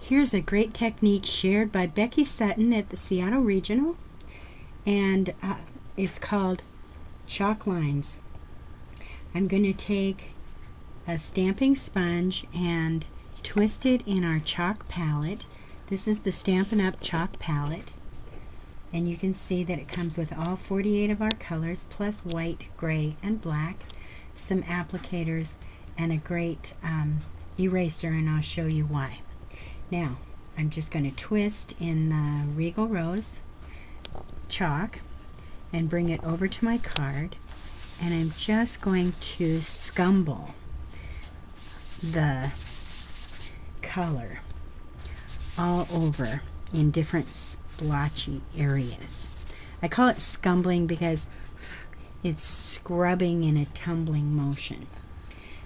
Here's a great technique shared by Becky Sutton at the Seattle Regional, and it's called chalk lines. I'm going to take a stamping sponge and twist it in our chalk palette. This is the Stampin' Up! Chalk palette, and you can see that it comes with all 48 of our colors, plus white, gray, and black, some applicators, and a great eraser, and I'll show you why. Now, I'm just going to twist in the Regal Rose chalk and bring it over to my card, and I'm just going to scumble the color all over in different splotchy areas. I call it scumbling because it's scrubbing in a tumbling motion.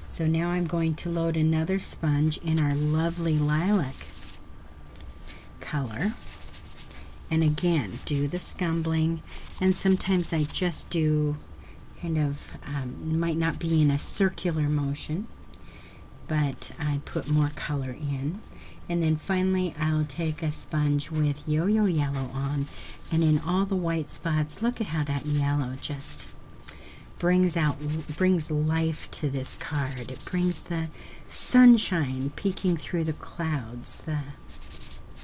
So now I'm going to load another sponge in our lovely lilac color, and again do the scumbling, and sometimes I just do kind of might not be in a circular motion, but I put more color in. And then finally I'll take a sponge with yo-yo yellow on, and in all the white spots, look at how that yellow just brings life to this card. It brings the sunshine peeking through the clouds, the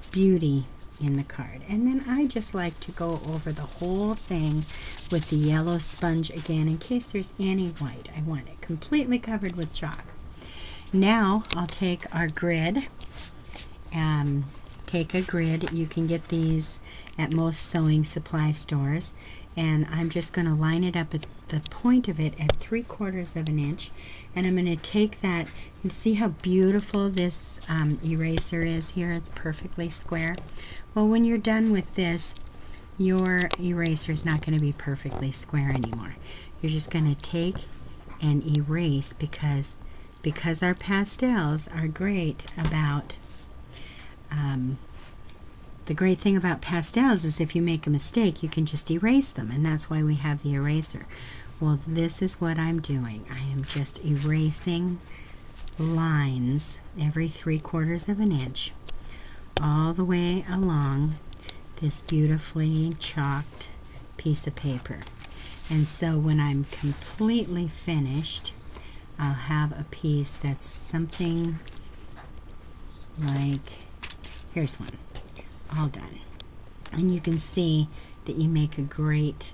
beauty in the card. And then I just like to go over the whole thing with the yellow sponge again in case there's any white. I want it completely covered with chalk. Now I'll take our grid. Take a grid. You can get these at most sewing supply stores, and I'm just going to line it up at the point of it at 3/4 of an inch, and I'm going to take that and see how beautiful this eraser is here. It's perfectly square. Well, when you're done with this, your eraser is not going to be perfectly square anymore. You're just going to take and erase, because our pastels are great about the great thing about pastels is if you make a mistake, you can just erase them, and that's why we have the eraser. Well, this is what I'm doing. I am just erasing lines every 3/4 of an inch all the way along this beautifully chalked piece of paper. And so when I'm completely finished, I'll have a piece that's something like, here's one, all done. And you can see that you make a great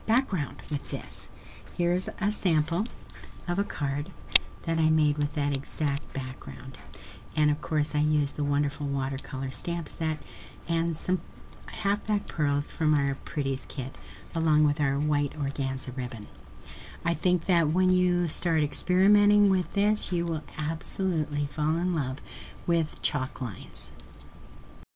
background with this. Here's a sample of a card that I made with that exact background. And of course I used the wonderful watercolor stamp set and some halfback pearls from our Pretties kit, along with our white organza ribbon. I think that when you start experimenting with this, you will absolutely fall in love with chalk lines.